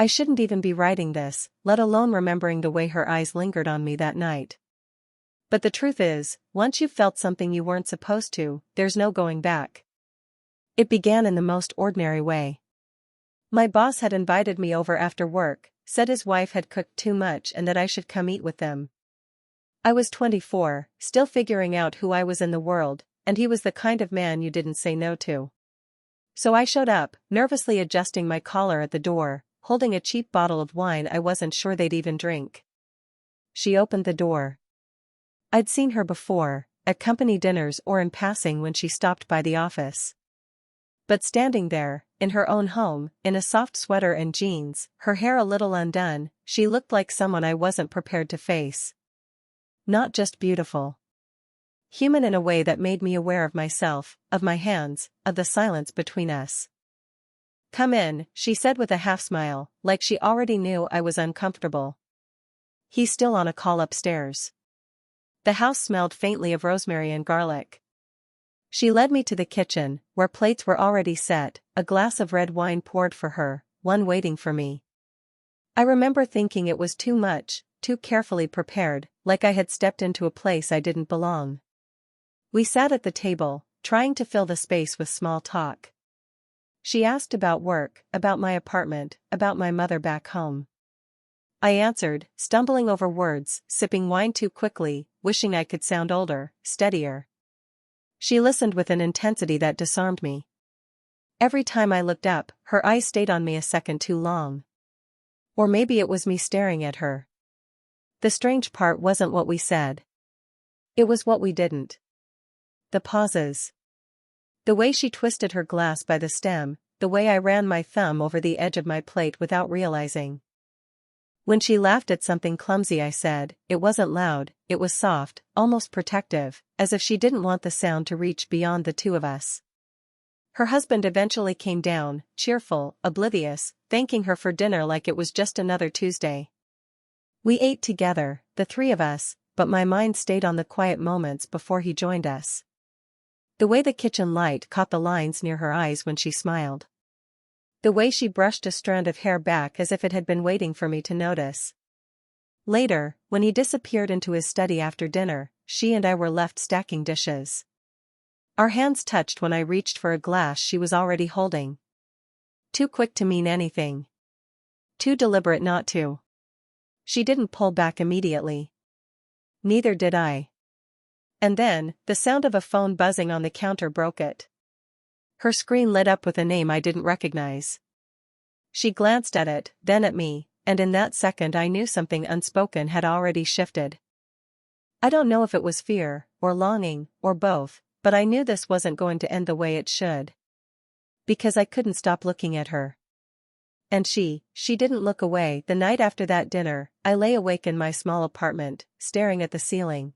I shouldn't even be writing this, let alone remembering the way her eyes lingered on me that night. But the truth is, once you've felt something you weren't supposed to, there's no going back. It began in the most ordinary way. My boss had invited me over after work, said his wife had cooked too much and that I should come eat with them. I was 24, still figuring out who I was in the world, and he was the kind of man you didn't say no to. So I showed up, nervously adjusting my collar at the door, holding a cheap bottle of wine I wasn't sure they'd even drink. She opened the door. I'd seen her before, at company dinners or in passing when she stopped by the office. But standing there, in her own home, in a soft sweater and jeans, her hair a little undone, she looked like someone I wasn't prepared to face. Not just beautiful. Human in a way that made me aware of myself, of my hands, of the silence between us. "Come in," she said with a half-smile, like she already knew I was uncomfortable. "He's still on a call upstairs." The house smelled faintly of rosemary and garlic. She led me to the kitchen, where plates were already set, a glass of red wine poured for her, one waiting for me. I remember thinking it was too much, too carefully prepared, like I had stepped into a place I didn't belong. We sat at the table, trying to fill the space with small talk. She asked about work, about my apartment, about my mother back home. I answered, stumbling over words, sipping wine too quickly, wishing I could sound older, steadier. She listened with an intensity that disarmed me. Every time I looked up, her eyes stayed on me a second too long. Or maybe it was me staring at her. The strange part wasn't what we said. It was what we didn't. The pauses. The way she twisted her glass by the stem, the way I ran my thumb over the edge of my plate without realizing. When she laughed at something clumsy I said, it wasn't loud, it was soft, almost protective, as if she didn't want the sound to reach beyond the two of us. Her husband eventually came down, cheerful, oblivious, thanking her for dinner like it was just another Tuesday. We ate together, the three of us, but my mind stayed on the quiet moments before he joined us. The way the kitchen light caught the lines near her eyes when she smiled. The way she brushed a strand of hair back as if it had been waiting for me to notice. Later, when he disappeared into his study after dinner, she and I were left stacking dishes. Our hands touched when I reached for a glass she was already holding. Too quick to mean anything. Too deliberate not to. She didn't pull back immediately. Neither did I. And then, the sound of a phone buzzing on the counter broke it. Her screen lit up with a name I didn't recognize. She glanced at it, then at me, and in that second I knew something unspoken had already shifted. I don't know if it was fear, or longing, or both, but I knew this wasn't going to end the way it should. Because I couldn't stop looking at her. And she didn't look away. The night after that dinner, I lay awake in my small apartment, staring at the ceiling.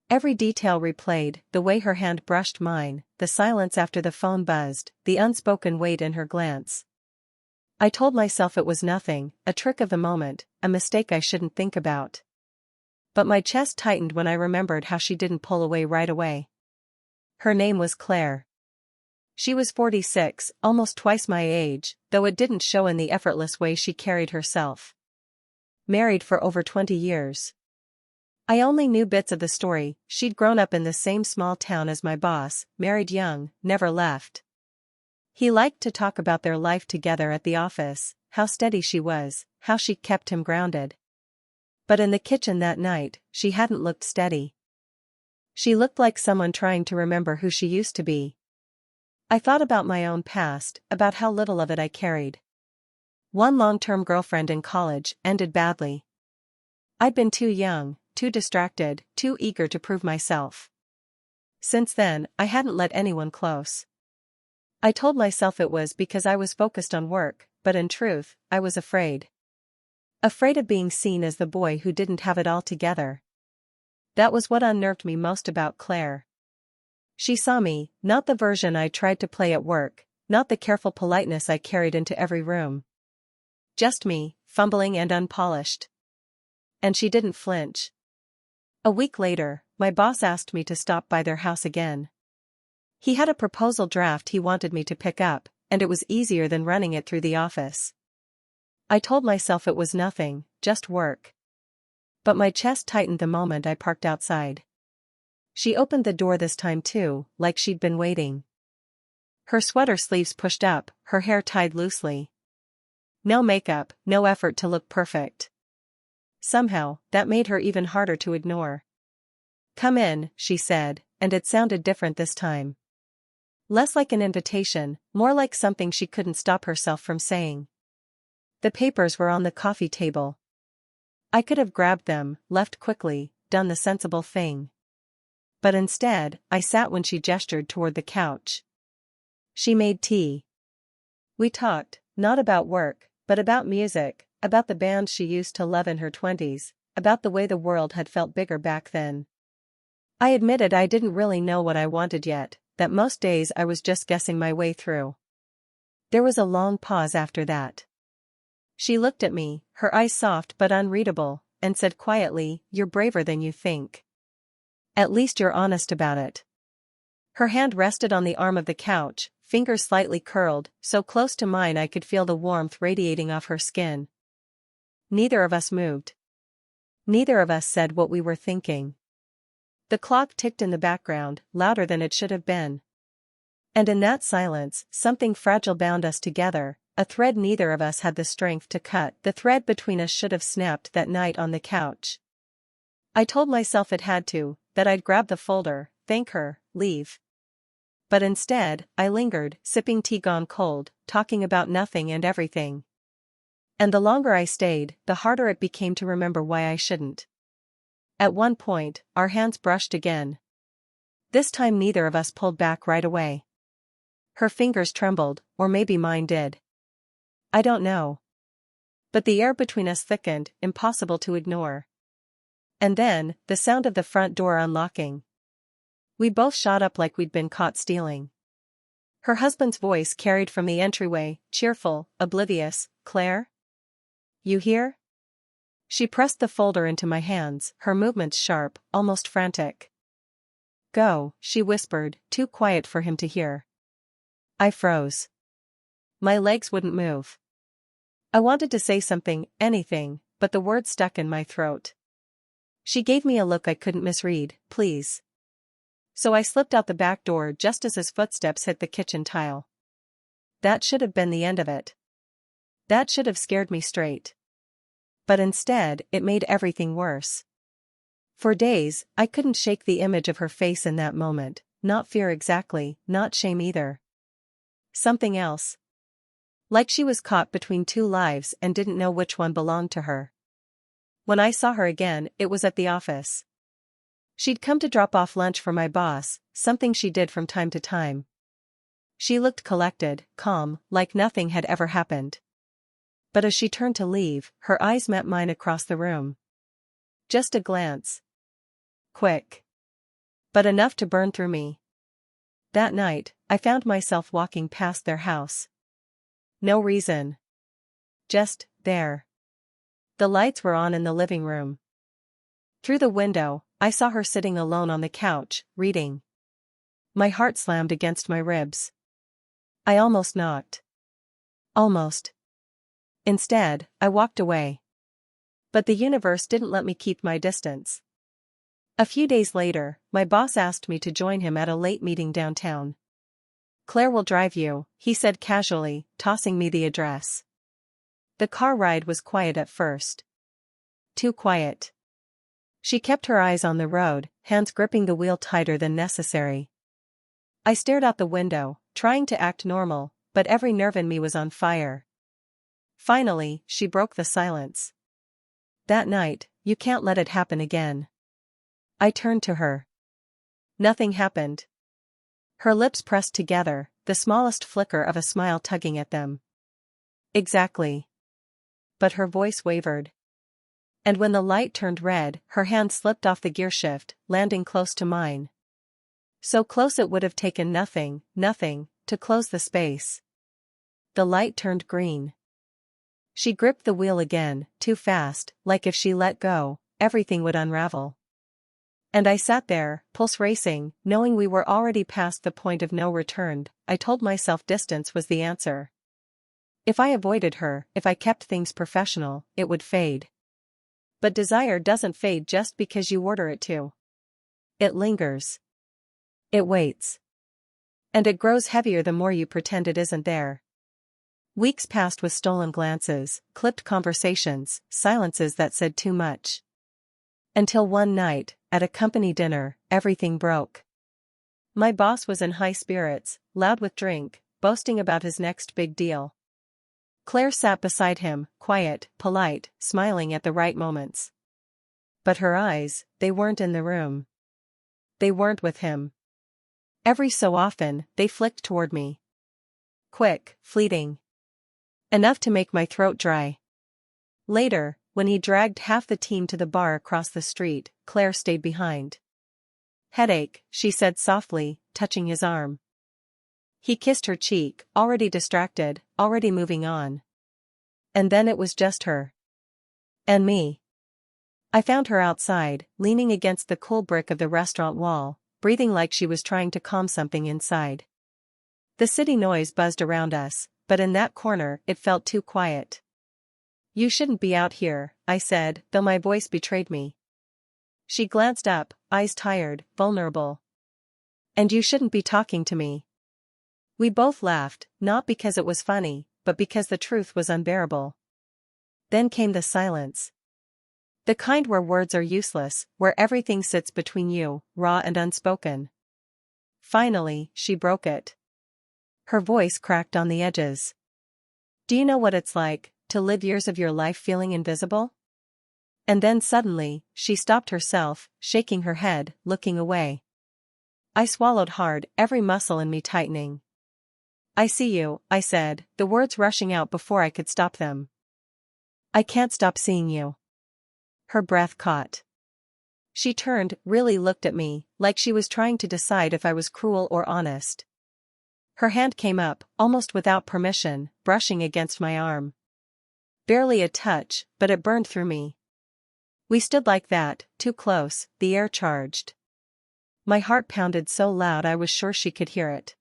Every detail replayed, the way her hand brushed mine, the silence after the phone buzzed, the unspoken weight in her glance. I told myself it was nothing, a trick of the moment, a mistake I shouldn't think about. But my chest tightened when I remembered how she didn't pull away right away. Her name was Claire. She was 46, almost twice my age, though it didn't show in the effortless way she carried herself. Married for over 20 years. I only knew bits of the story. She'd grown up in the same small town as my boss, married young, never left. He liked to talk about their life together at the office, how steady she was, how she kept him grounded. But in the kitchen that night, she hadn't looked steady. She looked like someone trying to remember who she used to be. I thought about my own past, about how little of it I carried. One long-term girlfriend in college ended badly. I'd been too young, too distracted, too eager to prove myself. Since then, I hadn't let anyone close. I told myself it was because I was focused on work, but in truth, I was afraid. Afraid of being seen as the boy who didn't have it all together. That was what unnerved me most about Claire. She saw me, not the version I tried to play at work, not the careful politeness I carried into every room. Just me, fumbling and unpolished. And she didn't flinch. A week later, my boss asked me to stop by their house again. He had a proposal draft he wanted me to pick up, and it was easier than running it through the office. I told myself it was nothing, just work. But my chest tightened the moment I parked outside. She opened the door this time too, like she'd been waiting. Her sweater sleeves pushed up, her hair tied loosely. No makeup, no effort to look perfect. Somehow, that made her even harder to ignore. "Come in," she said, and it sounded different this time. Less like an invitation, more like something she couldn't stop herself from saying. The papers were on the coffee table. I could have grabbed them, left quickly, done the sensible thing. But instead, I sat when she gestured toward the couch. She made tea. We talked, not about work, but about music, about the bands she used to love in her 20s, about the way the world had felt bigger back then. I admitted I didn't really know what I wanted yet, that most days I was just guessing my way through. There was a long pause after that. She looked at me, her eyes soft but unreadable, and said quietly, "You're braver than you think. At least you're honest about it." Her hand rested on the arm of the couch, fingers slightly curled, so close to mine I could feel the warmth radiating off her skin. Neither of us moved. Neither of us said what we were thinking. The clock ticked in the background, louder than it should have been. And in that silence, something fragile bound us together, a thread neither of us had the strength to cut. The thread between us should have snapped that night on the couch. I told myself it had to, that I'd grab the folder, thank her, leave. But instead, I lingered, sipping tea gone cold, talking about nothing and everything. And the longer I stayed, the harder it became to remember why I shouldn't. At one point, our hands brushed again. This time neither of us pulled back right away. Her fingers trembled, or maybe mine did. I don't know. But the air between us thickened, impossible to ignore. And then, the sound of the front door unlocking. We both shot up like we'd been caught stealing. Her husband's voice carried from the entryway, cheerful, oblivious, "Claire? You here?" She pressed the folder into my hands, her movements sharp, almost frantic. "Go," she whispered, too quiet for him to hear. I froze. My legs wouldn't move. I wanted to say something, anything, but the words stuck in my throat. She gave me a look I couldn't misread. "Please." So I slipped out the back door just as his footsteps hit the kitchen tile. That should have been the end of it. That should have scared me straight. But instead, it made everything worse. For days, I couldn't shake the image of her face in that moment, not fear exactly, not shame either. Something else. Like she was caught between two lives and didn't know which one belonged to her. When I saw her again, it was at the office. She'd come to drop off lunch for my boss, something she did from time to time. She looked collected, calm, like nothing had ever happened. But as she turned to leave, her eyes met mine across the room. Just a glance. Quick. But enough to burn through me. That night, I found myself walking past their house. No reason. Just, there. The lights were on in the living room. Through the window, I saw her sitting alone on the couch, reading. My heart slammed against my ribs. I almost knocked. Almost. Instead, I walked away. But the universe didn't let me keep my distance. A few days later, my boss asked me to join him at a late meeting downtown. "Claire will drive you," he said casually, tossing me the address. The car ride was quiet at first. Too quiet. She kept her eyes on the road, hands gripping the wheel tighter than necessary. I stared out the window, trying to act normal, but every nerve in me was on fire. Finally, she broke the silence. "That night, you can't let it happen again." I turned to her. Nothing happened. Her lips pressed together, the smallest flicker of a smile tugging at them. "Exactly." But her voice wavered. And when the light turned red, her hand slipped off the gearshift, landing close to mine. So close it would have taken nothing, to close the space. The light turned green. She gripped the wheel again, too fast, like if she let go, everything would unravel. And I sat there, pulse racing, knowing we were already past the point of no return. I told myself distance was the answer. If I avoided her, if I kept things professional, it would fade. But desire doesn't fade just because you order it to. It lingers. It waits. And it grows heavier the more you pretend it isn't there. Weeks passed with stolen glances, clipped conversations, silences that said too much. Until one night, at a company dinner, everything broke. My boss was in high spirits, loud with drink, boasting about his next big deal. Claire sat beside him, quiet, polite, smiling at the right moments. But her eyes, they weren't in the room. They weren't with him. Every so often, they flicked toward me. Quick, fleeting. Enough to make my throat dry. Later, when he dragged half the team to the bar across the street, Claire stayed behind. Headache, she said softly, touching his arm. He kissed her cheek, already distracted, already moving on. And then it was just her. And me. I found her outside, leaning against the cool brick of the restaurant wall, breathing like she was trying to calm something inside. The city noise buzzed around us, but in that corner it felt too quiet. You shouldn't be out here, I said, though my voice betrayed me. She glanced up, eyes tired, vulnerable. And you shouldn't be talking to me. We both laughed, not because it was funny, but because the truth was unbearable. Then came the silence. The kind where words are useless, where everything sits between you, raw and unspoken. Finally, she broke it. Her voice cracked on the edges. Do you know what it's like, to live years of your life feeling invisible? And then suddenly, she stopped herself, shaking her head, looking away. I swallowed hard, every muscle in me tightening. I see you, I said, the words rushing out before I could stop them. I can't stop seeing you. Her breath caught. She turned, really looked at me, like she was trying to decide if I was cruel or honest. Her hand came up, almost without permission, brushing against my arm. Barely a touch, but it burned through me. We stood like that, too close, the air charged. My heart pounded so loud I was sure she could hear it.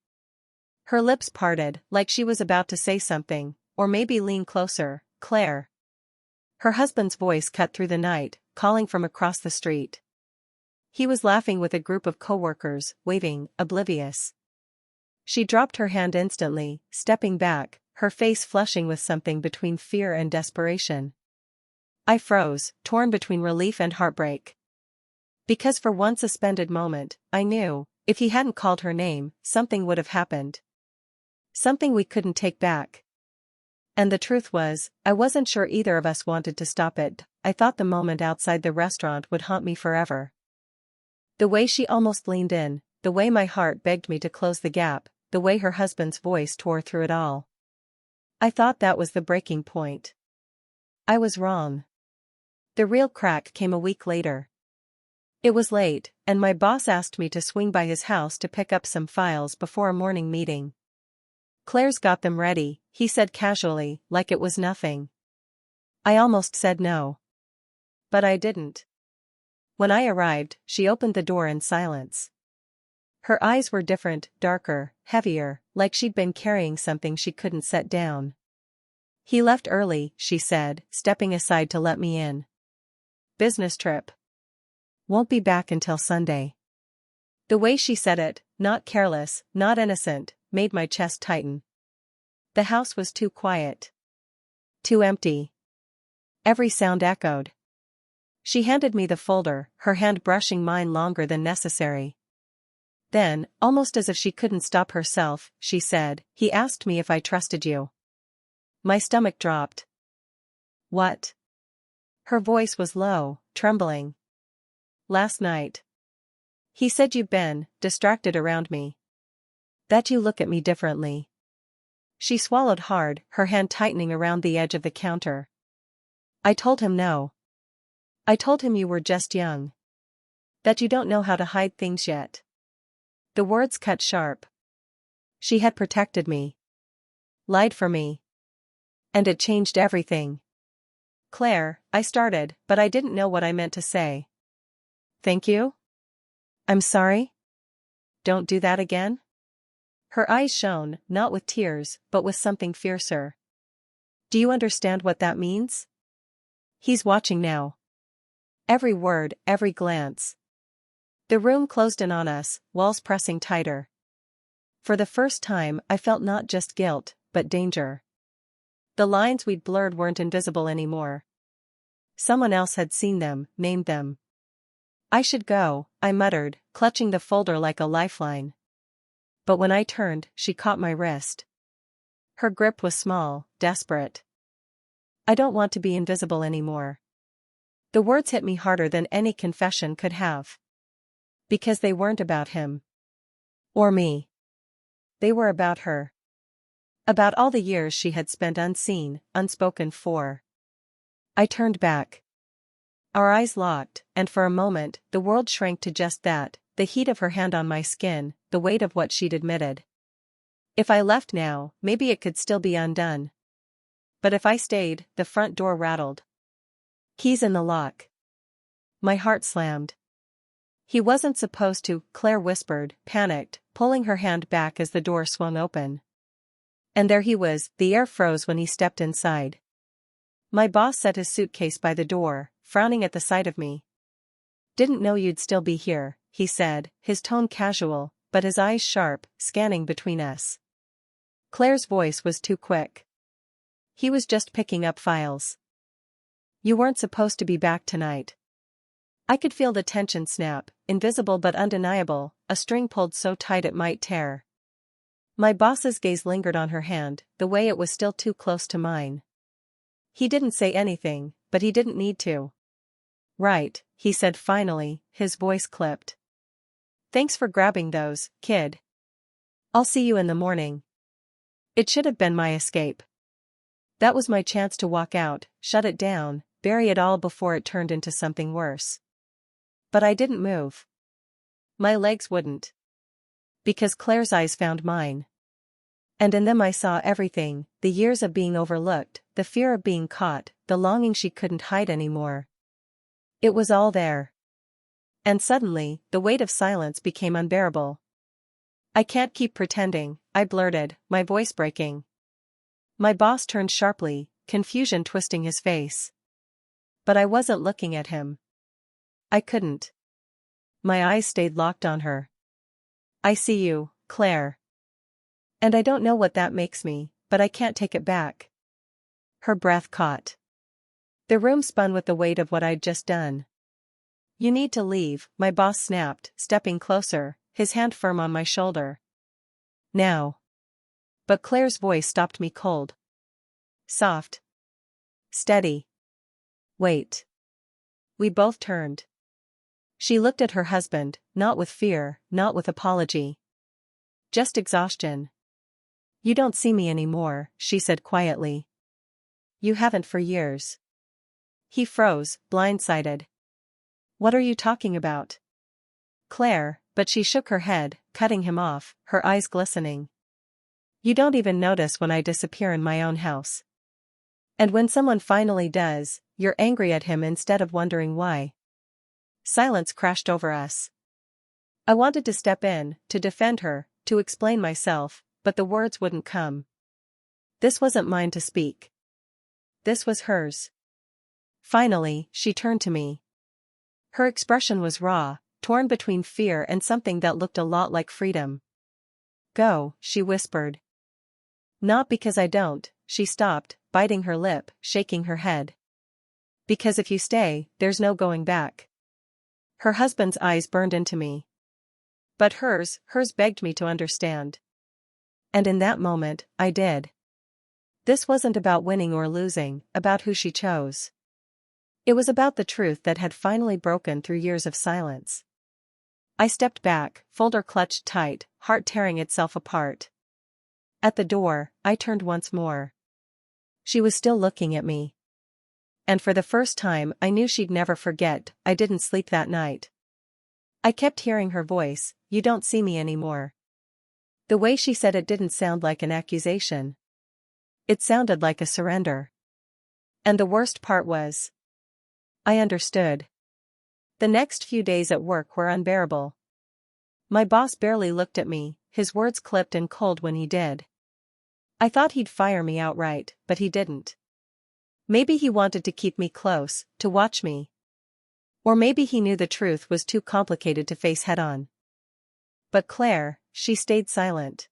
Her lips parted, like she was about to say something, or maybe lean closer. Claire. Her husband's voice cut through the night, calling from across the street. He was laughing with a group of coworkers, waving, oblivious. She dropped her hand instantly, stepping back, her face flushing with something between fear and desperation. I froze, torn between relief and heartbreak. Because for one suspended moment, I knew, if he hadn't called her name, something would have happened. Something we couldn't take back. And the truth was, I wasn't sure either of us wanted to stop it. I thought the moment outside the restaurant would haunt me forever. The way she almost leaned in, the way my heart begged me to close the gap, the way her husband's voice tore through it all. I thought that was the breaking point. I was wrong. The real crack came a week later. It was late, and my boss asked me to swing by his house to pick up some files before a morning meeting. Claire's got them ready, he said casually, like it was nothing. I almost said no. But I didn't. When I arrived, she opened the door in silence. Her eyes were different, darker, heavier, like she'd been carrying something she couldn't set down. He left early, she said, stepping aside to let me in. Business trip. Won't be back until Sunday. The way she said it, not careless, not innocent, made my chest tighten. The house was too quiet. Too empty. Every sound echoed. She handed me the folder, her hand brushing mine longer than necessary. Then, almost as if she couldn't stop herself, she said, he asked me if I trusted you. My stomach dropped. What? Her voice was low, trembling. Last night. He said you've been distracted around me. That you look at me differently. She swallowed hard, her hand tightening around the edge of the counter. I told him no. I told him you were just young. That you don't know how to hide things yet. The words cut sharp. She had protected me. Lied for me. And it changed everything. Claire, I started, but I didn't know what I meant to say. Thank you? I'm sorry? Don't do that again? Her eyes shone, not with tears, but with something fiercer. Do you understand what that means? He's watching now. Every word, every glance. The room closed in on us, walls pressing tighter. For the first time, I felt not just guilt, but danger. The lines we'd blurred weren't invisible anymore. Someone else had seen them, named them. I should go, I muttered, clutching the folder like a lifeline. But when I turned, she caught my wrist. Her grip was small, desperate. I don't want to be invisible anymore. The words hit me harder than any confession could have. Because they weren't about him. Or me. They were about her. About all the years she had spent unseen, unspoken for. I turned back. Our eyes locked, and for a moment, the world shrank to just that, the heat of her hand on my skin, the weight of what she'd admitted. If I left now, maybe it could still be undone. But if I stayed, the front door rattled. Keys in the lock. My heart slammed. He wasn't supposed to, Claire whispered, panicked, pulling her hand back as the door swung open. And there he was, the air froze when he stepped inside. My boss set his suitcase by the door, frowning at the sight of me. Didn't know you'd still be here, he said, his tone casual, but his eyes sharp, scanning between us. Claire's voice was too quick. He was just picking up files. You weren't supposed to be back tonight. I could feel the tension snap, invisible but undeniable, a string pulled so tight it might tear. My boss's gaze lingered on her hand, the way it was still too close to mine. He didn't say anything, but he didn't need to. Right, he said finally, his voice clipped. Thanks for grabbing those, kid. I'll see you in the morning. It should have been my escape. That was my chance to walk out, shut it down, bury it all before it turned into something worse. But I didn't move. My legs wouldn't. Because Claire's eyes found mine. And in them I saw everything, the years of being overlooked, the fear of being caught, the longing she couldn't hide anymore. It was all there. And suddenly, the weight of silence became unbearable. I can't keep pretending, I blurted, my voice breaking. My boss turned sharply, confusion twisting his face. But I wasn't looking at him. I couldn't. My eyes stayed locked on her. I see you, Claire. And I don't know what that makes me, but I can't take it back. Her breath caught. The room spun with the weight of what I'd just done. You need to leave, my boss snapped, stepping closer, his hand firm on my shoulder. Now. But Claire's voice stopped me cold. Soft. Steady. Wait. We both turned. She looked at her husband, not with fear, not with apology. Just exhaustion. You don't see me anymore, she said quietly. You haven't for years. He froze, blindsided. What are you talking about? Claire, but she shook her head, cutting him off, her eyes glistening. You don't even notice when I disappear in my own house. And when someone finally does, you're angry at him instead of wondering why. Silence crashed over us. I wanted to step in, to defend her, to explain myself, but the words wouldn't come. This wasn't mine to speak. This was hers. Finally, she turned to me. Her expression was raw, torn between fear and something that looked a lot like freedom. Go, she whispered. Not because I don't, she stopped, biting her lip, shaking her head. Because if you stay, there's no going back. Her husband's eyes burned into me. But hers begged me to understand. And in that moment, I did. This wasn't about winning or losing, about who she chose. It was about the truth that had finally broken through years of silence. I stepped back, folder clutched tight, heart tearing itself apart. At the door, I turned once more. She was still looking at me. And for the first time I knew she'd never forget, I didn't sleep that night. I kept hearing her voice, you don't see me anymore. The way she said it didn't sound like an accusation. It sounded like a surrender. And the worst part was, I understood. The next few days at work were unbearable. My boss barely looked at me, his words clipped and cold when he did. I thought he'd fire me outright, but he didn't. Maybe he wanted to keep me close, to watch me. Or maybe he knew the truth was too complicated to face head-on. But Claire, she stayed silent.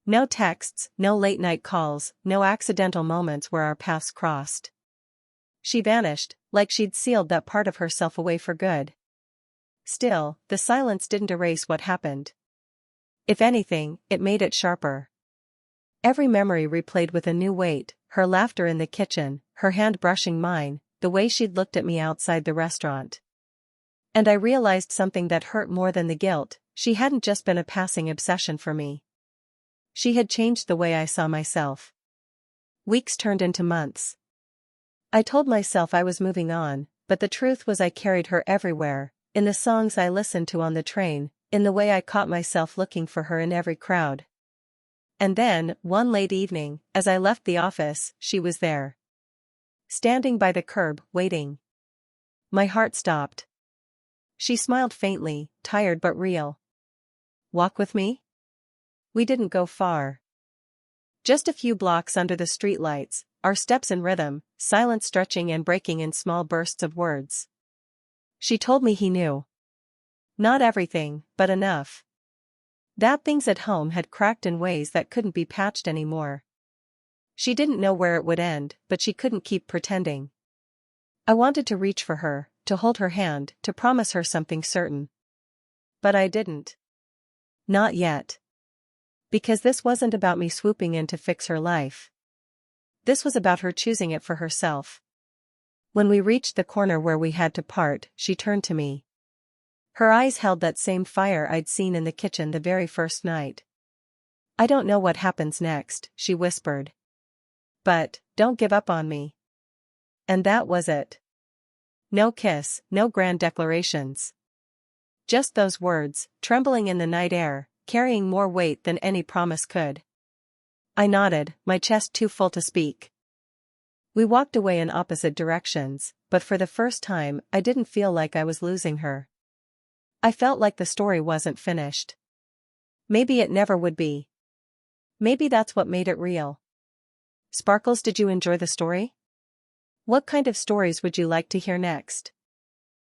No texts, no late-night calls, no accidental moments where our paths crossed. She vanished, like she'd sealed that part of herself away for good. Still, the silence didn't erase what happened. If anything, it made it sharper. Every memory replayed with a new weight, her laughter in the kitchen, her hand brushing mine, the way she'd looked at me outside the restaurant. And I realized something that hurt more than the guilt: she hadn't just been a passing obsession for me. She had changed the way I saw myself. Weeks turned into months. I told myself I was moving on, but the truth was I carried her everywhere, in the songs I listened to on the train, in the way I caught myself looking for her in every crowd. And then, one late evening, as I left the office, she was there. Standing by the curb, waiting. My heart stopped. She smiled faintly, tired but real. "Walk with me?" We didn't go far. Just a few blocks under the streetlights, our steps in rhythm, silent stretching and breaking in small bursts of words. She told me he knew. Not everything, but enough. That things at home had cracked in ways that couldn't be patched anymore. She didn't know where it would end, but she couldn't keep pretending. I wanted to reach for her, to hold her hand, to promise her something certain. But I didn't. Not yet. Because this wasn't about me swooping in to fix her life. This was about her choosing it for herself. When we reached the corner where we had to part, she turned to me. Her eyes held that same fire I'd seen in the kitchen the very first night. "I don't know what happens next," she whispered. "But, don't give up on me." And that was it. No kiss, no grand declarations. Just those words, trembling in the night air, carrying more weight than any promise could. I nodded, my chest too full to speak. We walked away in opposite directions, but for the first time I didn't feel like I was losing her. I felt like the story wasn't finished. Maybe it never would be. Maybe that's what made it real. Sparkles, did you enjoy the story? What kind of stories would you like to hear next?